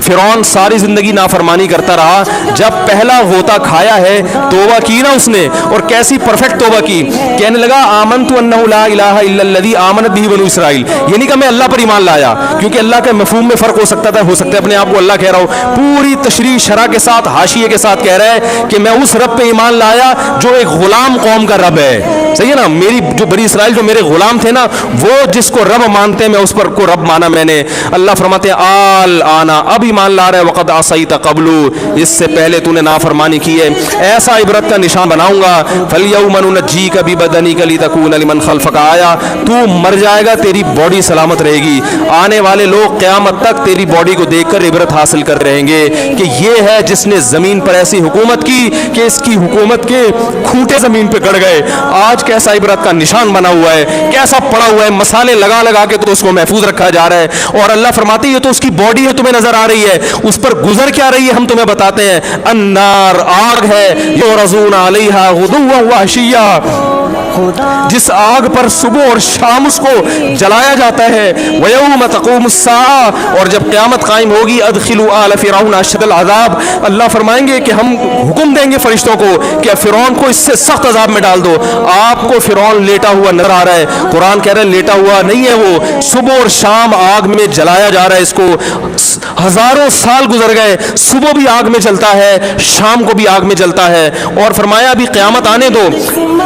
فرعون ساری زندگی نافرمانی کرتا رہا, جب پہلا غوطہ کھایا ہے توبہ کی نا اس نے, اور کیسی پرفیکٹ توبہ کی, کہنے لگا آمنت انہ لا الہ الا الذی آمنت بہ بنو اسرائیل, یہ نہیں کہ میں اللہ پر ایمان لایا, کیونکہ اللہ کے مفہوم میں فرق ہو سکتا تھا, ہو سکتا ہے اپنے آپ کو اللہ کہہ رہا ہو, پوری تشریح شرح کے ساتھ حاشیے کے ساتھ کہہ رہا ہے کہ میں اس رب پہ ایمان لایا جو ایک غلام قوم کا رب ہے, صحیح ہے نا, میری جو بنی اسرائیل جو میرے غلام تھے نا, وہ جس کو رب مانتے ہیں میں اس پر کو رب مانا میں نے. اللہ فرماتے ہیں آل آنا, اب ایمان لا رہے, وقد عصیت قبل, اس سے پہلے تو نے نافرمانی کی ہے, ایسا عبرت کا نشان بناؤں گا, فالیوم ننجیک ببدنک لتکون لمن خلفک آیا, تو مر جائے گا تیری باڈی سلامت رہے گی, آنے والے لوگ قیامت تک تیری باڈی کو دیکھ کر عبرت حاصل کر رہیں گے کہ یہ ہے جس نے زمین پر ایسی حکومت کی کہ اس کی حکومت کے کھوٹے زمین پہ گڑ گئے. آج کیسا عبرت کا نشان بنا ہوا ہے, کیسا پڑا ہوا ہے, مسالے لگا لگا کے تو اس کو محفوظ رکھا جا رہا ہے, اور اللہ فرماتے ہیں یہ تو اس کی باڈی ہے تمہیں نظر آ رہی ہے, اس پر گزر کیا رہی ہے ہم تمہیں بتاتے ہیں, النار, آگ ہے, یعرضون علیہا غدوا وعشیا, جس آگ پر صبح اور شام اس کو جلایا جاتا ہے, وَيَوْمَ تَقُومُ السَّاعَةُ, اور جب قیامت قائم ہوگی, أَدْخِلُوا آلَ فِرْعَوْنَ أَشَدَّ الْعَذَابِ, اللہ فرمائیں گے کہ ہم حکم دیں گے فرشتوں کو کہ فرعون کو اس سے سخت عذاب میں ڈال دو. آپ کو فرعون لیٹا ہوا نظر آ رہا ہے, قرآن کہہ رہا ہے لیٹا ہوا نہیں ہے وہ, صبح اور شام آگ میں جلایا جا رہا ہے اس کو, ہزاروں سال گزر گئے, صبح بھی آگ میں جلتا ہے, شام کو بھی آگ میں جلتا ہے, اور فرمایا ابھی قیامت آنے دو,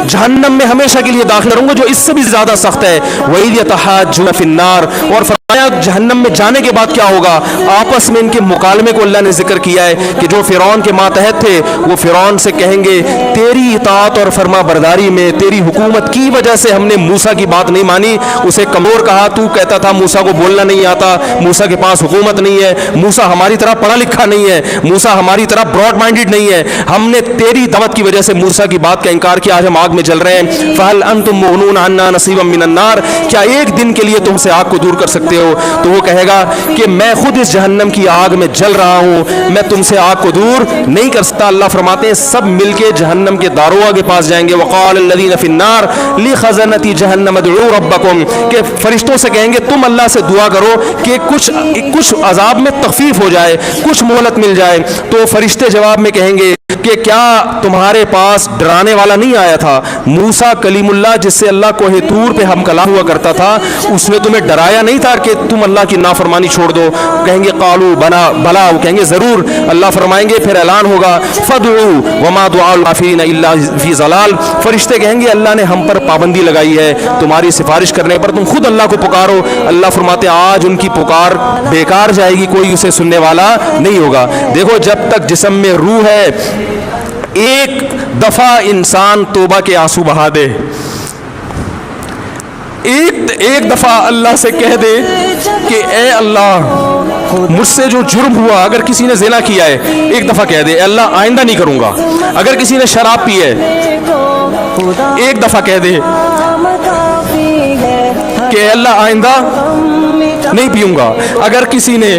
جہنم میں ہمیشہ کے لیے داخل کروں گا جو اس سے بھی زیادہ سخت ہے. وَإِذْ يَتَحَاجُّونَ فِي النَّارِ, اور فرمایا جہنم میں جانے کے بعد کیا ہوگا, آپس میں ان کے مکالمے کو اللہ نے ذکر کیا ہے کہ جو فرعون کے ماتحت تھے وہ فرعون سے کہیں گے تیری اطاعت اور فرما برداری میں, تیری حکومت کی وجہ سے ہم نے موسیٰ کی بات نہیں مانی, اسے کمزور کہا, تو کہتا تھا موسیٰ کو بولنا نہیں آتا, موسیٰ کے پاس حکومت نہیں ہے, موسیٰ ہماری طرح پڑھا لکھا نہیں ہے, موسیٰ ہماری طرح براڈ مائنڈڈ نہیں ہے, ہم نے تیری دعوت کی وجہ سے موسیٰ کی بات کا انکار کیا, آج ہم آگ میں جل رہے ہیں. فَهَلْ أَنْتُمْ مُغْنُونَ عَنَّا نَصِيبًا مِّنَ النَّارِ, کیا ایک دن کے لیے تم سے آگ کو دور کر سکتے ہو, تو وہ کہے گا کہ میں خود اس جہنم کی آگ میں جل رہا ہوں, میں تم سے آگ کو دور نہیں کر سکتا. اللہ فرماتے ہیں سب مل کے جہنم کے داروغ کے پاس جائیں گے, وَقَالَ الَّذِينَ فِي النَّارِ لِخَزَنَةِ جَهَنَّمَ ادْعُوا رَبَّكُمْ, کہ فرشتوں سے کہیں گے تم اللہ سے دعا کرو کہ کچھ عذاب میں تخفیف ہو جائے, کچھ مہلت مل جائے. تو فرشتے جواب میں کہیں گے کہ کیا تمہارے پاس ڈرانے والا نہیں آیا تھا, موسیٰ کلیم اللہ جس سے اللہ کوہ طور پہ ہم کلام ہوا کرتا تھا, اس نے تمہیں ڈرایا نہیں تھا کہ تم اللہ کی نافرمانی چھوڑ دو. کہیں گے قالوا بلا, وہ کہیں گے ضرور. اللہ فرمائیں گے پھر اعلان ہوگا فادعوا وما دعاء الکافرین الا فی ضلال, فرشتے کہیں گے اللہ نے ہم پر پابندی لگائی ہے تمہاری سفارش کرنے پر, تم خود اللہ کو پکارو. اللہ فرماتے آج ان کی پکار بیکار جائے گی, کوئی اسے سننے والا نہیں ہوگا. دیکھو جب تک جسم میں روح ہے, ایک دفعہ انسان توبہ کے آنسو بہا دے, ایک دفعہ اللہ سے کہہ دے کہ اے اللہ مجھ سے جو جرم ہوا, اگر کسی نے زنا کیا ہے ایک دفعہ کہہ دے اے اللہ آئندہ نہیں کروں گا, اگر کسی نے شراب پی ہے ایک دفعہ کہہ دے کہ اے اللہ آئندہ نہیں پیوں گا, اگر کسی نے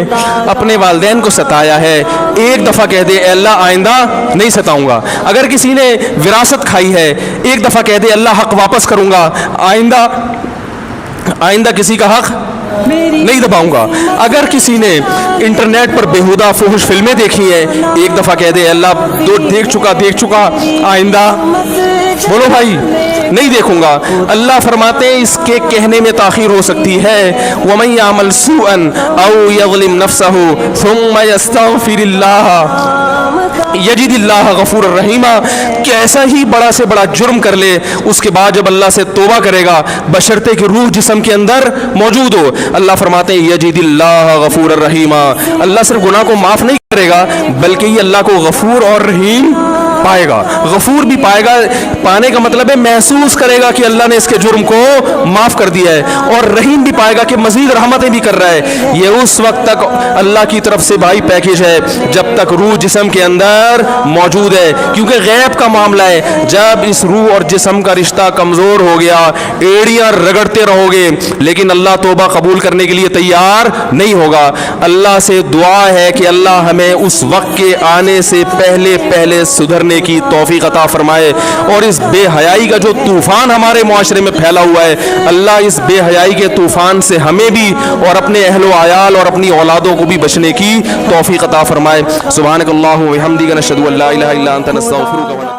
اپنے والدین کو ستایا ہے ایک دفعہ کہہ دے اے اللہ آئندہ نہیں ستاؤں گا, اگر کسی نے وراثت کھائی ہے ایک دفعہ کہہ دے اللہ حق واپس کروں گا, آئندہ کسی کا حق نہیں دباؤں گا, اگر کسی نے انٹرنیٹ پر بیہودہ فحش فلمیں دیکھی ہیں ایک دفعہ کہہ دے اللہ دیکھ چکا آئندہ بولو بھائی نہیں دیکھوں گا. اللہ فرماتے ہیں اس کے کہنے میں تاخیر ہو سکتی ہے, وَمَن يَعْمَلْ سُوءًا أَوْ يَظْلِمْ نَفْسَهُ ثُمَّ يَسْتَغْفِرِ اللَّهَ يَجِدِ اللَّهَ غَفُورًا رَحِيمًا, کیسا ہی بڑا سے بڑا جرم کر لے اس کے بعد جب اللہ سے توبہ کرے گا بشرطے کہ روح جسم کے اندر موجود ہو, اللہ فرماتے ہیں یجد اللہ غفور الرحیمہ, اللہ صرف گناہ کو معاف نہیں کرے گا بلکہ یہ اللہ کو غفور اور رحیم پائے گا. غفور بھی پائے گا, پانے کا مطلب ہے محسوس کرے گا کہ اللہ نے اس کے جرم کو معاف کر دیا ہے, اور رحیم بھی پائے گا کہ مزید رحمتیں بھی کر رہا ہے. یہ اس وقت تک اللہ کی طرف سے بھائی پیکیج ہے جب تک روح جسم کے اندر موجود ہے, کیونکہ غیب کا معاملہ ہے. جب اس روح اور جسم کا رشتہ کمزور ہو گیا ایڑیاں رگڑتے رہو گے لیکن اللہ توبہ قبول کرنے کے لیے تیار نہیں ہوگا. اللہ سے دعا ہے کہ اللہ ہمیں اس وقت کے آنے سے پہلے سدھرنے کرنے کی توفیق عطا فرمائے، اور اس بے حیائی کا جو طوفان ہمارے معاشرے میں پھیلا ہوا ہے، اللہ اس بے حیائی کے طوفان سے ہمیں بھی اور اپنے اہل و عیال اور اپنی اولادوں کو بھی بچنے کی توفیق عطا فرمائے۔ سبحانک اللہم و بحمدک، نشہد ان لا الہ الا انت، نستغفرک و نتوب